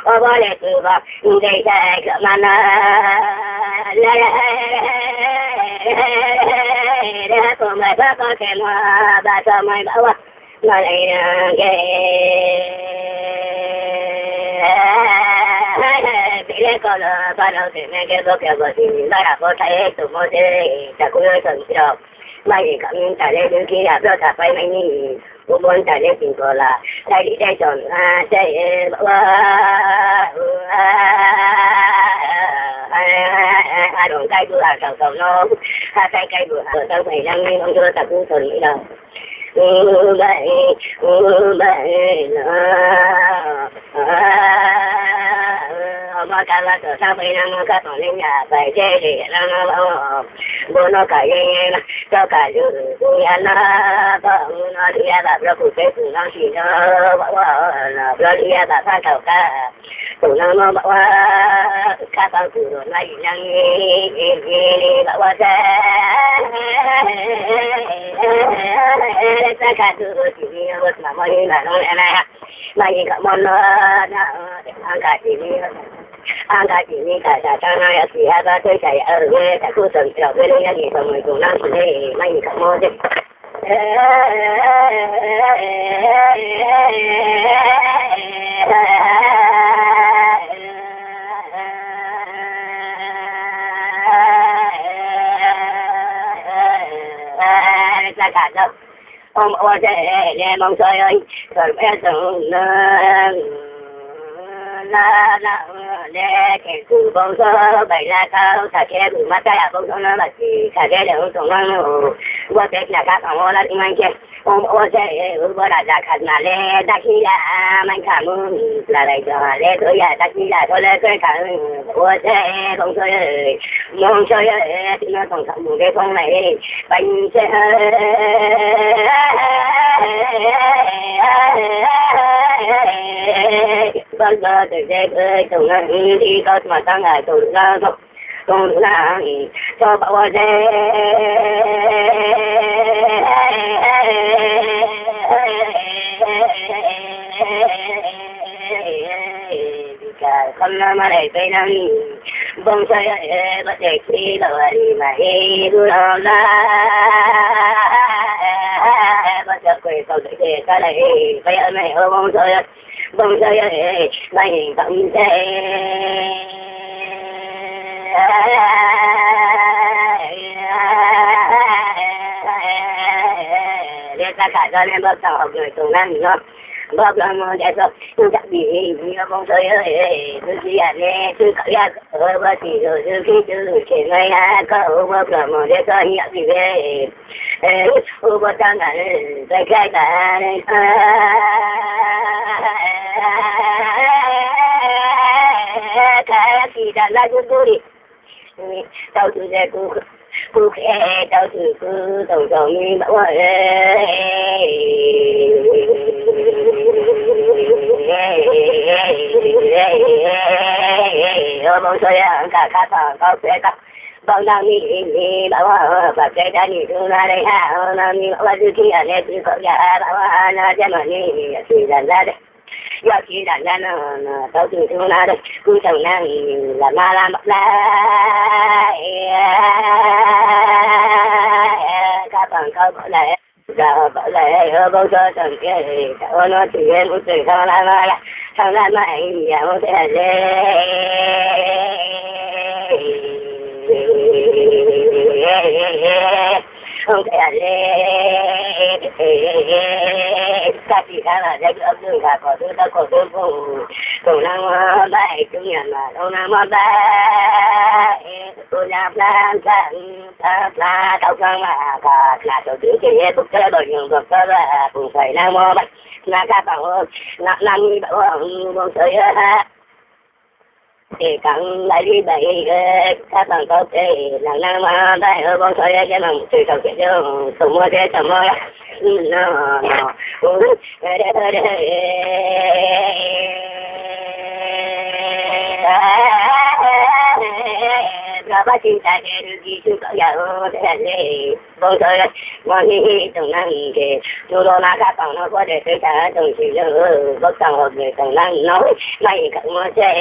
어버레 그거 인제다 그만아 레레레레레레 꿈을 바꿔게 봐서 뭘 봐와 너희는 비례 걸어 바로 등에게 벗겨버린 나라고 타해도 못해 자꾸를 선지로 많이 가면 잘해줄 길 앞으로 다 빨리 Ubon tadi tinggola, tadi saya cona saya bawa, adon kai bữa ăn sầu nó, kai bữa ăn sầu phải đang đi không cho tập cũng sầu nữa đâu. Vậy mà cả là từ sau bây giờ các bạn lên nhà phải chơi thì nó bố nó cả nghe cho cả nhà nó nó đi ra là phụ trách tụi nó thì nó đi ra là phát đầu cả tụi nó bảo các bạn tụi nó này đang bảoว่าtất cả tụi thì mà mới là nó này mà gì cả món nó ăn cả thì ăn cả thì cả cha nó ya thì ha tôi chạy ở nghe cả cô từng trở về đây thì mọi người cùng làm thì mà gì cả món chứ tất cả đâu ông ơi để mong trời ơi rồi bé từng la để cái cụ bông sơ bảy la cao thà cái bụng mắt cái bông sơ nó là gì thà cái đều tổng nó qua tết là các ông là tiếng Anh kia ông ơi bữa là khát mà lên đã khi là mình cảm là đây cho lên tôi là đã khi là tôi lên cái cả ôi bông sơ mong trời ơi nó tổng thống một cái phong này bánh xe vâng từ đây tới tụi nó đi có mà tăng ngày tụi nó con là cho bảo vệ cả con mà để bên anh bông chơi bất để khi đâu đi mà đi đua la bất chợt quay sau để cái này bây giờ này ở bông chơi này cầm thế để ta cả cho nên bắt đầu học người tụi anh nó bắt đầu nó để cho chắc bị bông chơi thứ gì à nè thứ cái ở bên thì rồi thứ cái thứ chuyện này có bắt đầu mà để cho nhận gì về bắt đầu là cái cái gì đã là tôi tao từ đây cô khẽ tao từ tổng thống mi bảo bông sôi cả các bạn có sẽ các bông đang đi bảo và cái đã đi xuống ra đây ha mi bảo là khi ở đây thì có nhà bảo là cho mà đi thì ra đấy do khi đã ra nó tao từ xuống ra đây cứ thằng năng là ma la mặc la các bạn có bảo lại giờ bảo lại bao giờ thằng kia tao nó chỉ em một từ thằng la mà anh nhà một thế không thể các chị đã là đây âm dương cả có thứ ta có thứ cùng năng bài chung nhận mà đâu năng bài tôi làm ta là tao không mà cả là tổ chức cái tục chơi bởi những cuộc chơi là cũng phải năng mò bạch là các bạn làm như bảo bông chơi thì càng lại đi bảy các bạn có thể là năng mà đây ở bông chơi cái là từ đầu cái chứ tụi mua cái tụi mua nó là ba chín tại để đi chung có nhà thế này bông trời ngon đi từng năng thì chú đồ na các bạn nó có để tới cả từng chỉ là bất tầng hợp để từng năng nói này các mơ chơi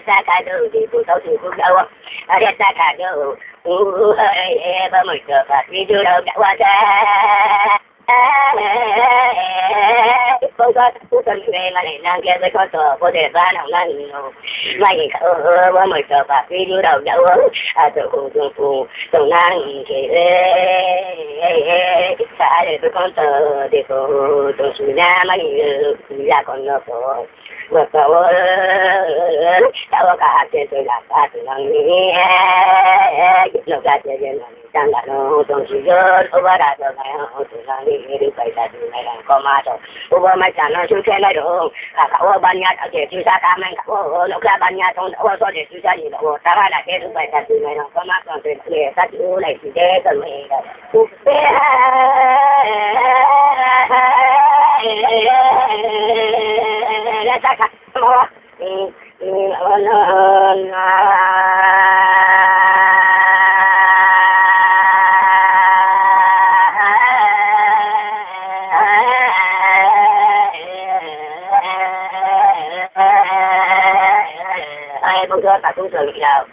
ta cả đường thì cũng đâu thì cũng đâu ta cả đường ba mươi giờ và đi đưa đâu đã qua ra không có cú tuần về mà để năng kia với con tờ có thể ra nào năng mày ba mươi giờ và đi đưa đầu đã từ cùng từ năng thì xã để với con tờ để từ suy ra mày ra còn nó có vượt vào tao cả trên tôi là ta từ năng nó ra chơi là đang là nó trong sự nhớ nó vào đã rồi này họ từ năng đi phải ta từ này là có mà rồi qua mà chẳng nó chơi này rồi cả cậu ban nhà ở để chơi ra cam này cậu nó ra ban nhà trong đó có để chơi ra gì đâu ta là cái phải ta từ này nó có mà còn từ để ta chịu này thì để cần mày là ta cả ai bông thơ cả cũng xử lý đâu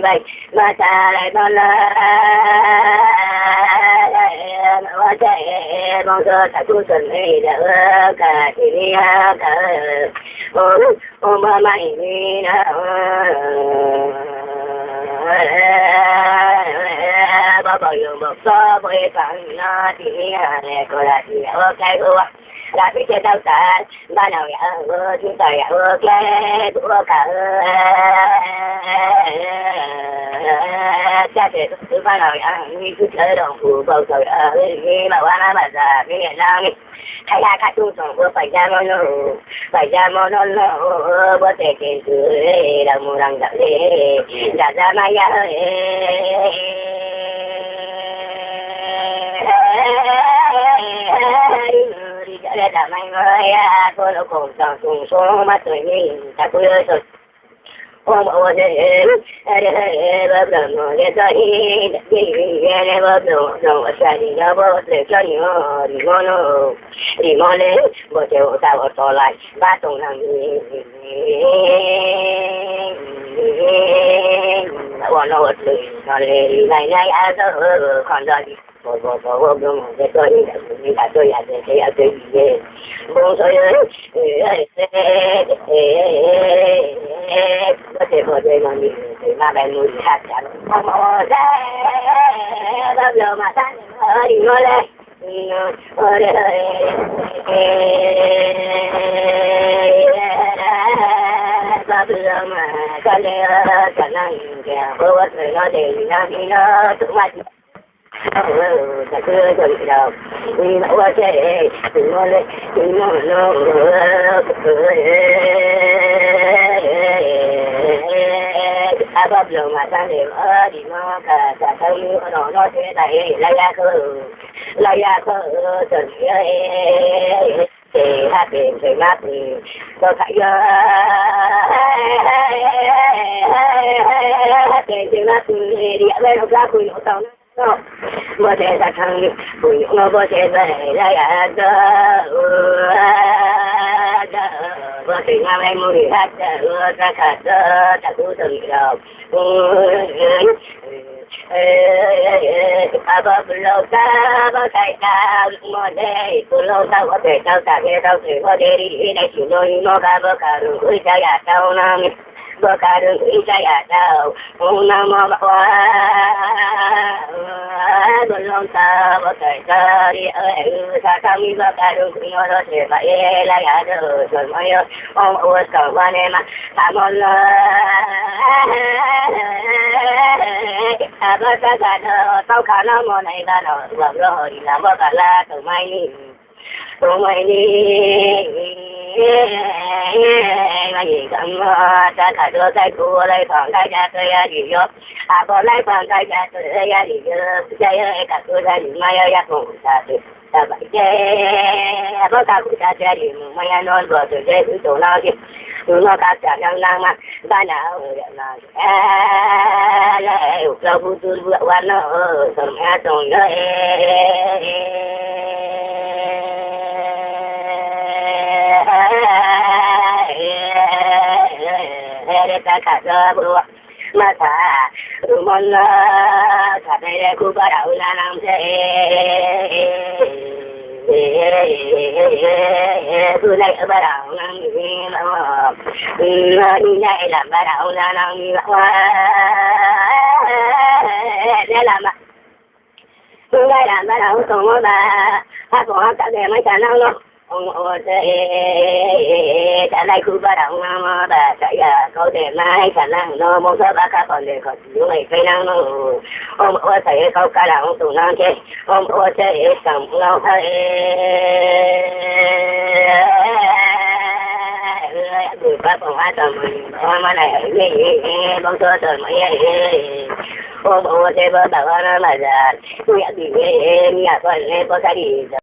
vậy mà ta lại bao la nó chạy bông thơ cả cũng xử lý đâu cả thì đi cả ôm ba mày đi đâu bao bao nhiêu một số với bạn nó thì này cô là thì ok luôn là biết chơi đâu cả ba nào chúng ta cái của cả cha trẻ thứ ba nào như cứ chơi đồng phụ bầu trời nghe bảo anh mà già cái ngày nào thay ra các chú chồng vừa phải ra nó bữa trẻ trẻ cười đồng mùa đồng dạo đi ra mai để làm anh ơi cô nó cùng chồng cùng số mắt tuổi nhìn ta cô ơi rồi ôm ôm để bớt lần rồi để cho đi để bớt rồi sẽ đi đâu bớt để cho nhiều đi ngon lên bữa chiều ta ở to lại ba tuần làm gì bọn nó lười nó lên này ăn rồi còn rồi vô để tôi đi cả tôi à để tôi đi bố tôi có thể một đây mà mình thì mà bạn muốn hát chẳng không ra bao giờ mà sáng đi ngồi đây bao giờ mà cái khả năng kìa bố tôi nó để nó tụi mày ta cứ rồi đâu vì nó qua chơi thì nó lên thì nó bao giờ mà sang điểm thì nó cả thân nó thế này lại ra khờ chuẩn thì hát tiền thì mát thì tôi thấy hát tiền thì mát thì địa bên nó ra cuối nó tao bữa thế ta thằng bùi nó bữa thế về lại bữa thế ngày mai mua đi hát ta khát ta cứ từng đầu bao lâu ta bao thay ta mà đây bao lâu ta có thể tao cả cái tao thì có thể đi đây chỉ nói nó bao cả rồi cái nhà tao nam bao cả rồi cái nhà tao nam mà qua bao lâu ta bao thay ta đi ở ta tham đi bao cả rồi nó có thể phải là nhà rồi rồi mới ông ở sở quan em mà ta muốn bao ta cả tao khả năng mà này là nó rồi làm bao cả là tụi mày đi mà gì không ta cả đưa cái cua lấy phòng cái cha tôi gì vô có lấy phòng cái cha tôi gì chơi cả tôi ra gì mai ra cùng ta ta vậy chứ có ta cũng ta chơi gì mai nói vừa tôi chơi cũng tổ nào chứ nó ta chả năng năng mà ta nào là lại đâu cũng tôi vừa qua nó xong hết rồi đó ta cả giờ bữa mà thà mong thà đây cũng có đầu là làm thế tôi đây ở bắt đầu làm gì mà đây làm bắt đầu là làm gì mà đây làm mà tôi đây làm bắt đầu cùng với bà hát của các em mấy chàng đâu trả lại khu ba động mà bà chạy có thể mai khả năng nó mong sao bà còn để còn những ngày cây năng nó ôi thấy câu ca động tụi nó chơi ôi chơi cầm lâu thôi người bác còn hát tầm mà này bông thơ tầm mấy ôi chơi bơ bảo nó là tôi bị nhà con có cái gì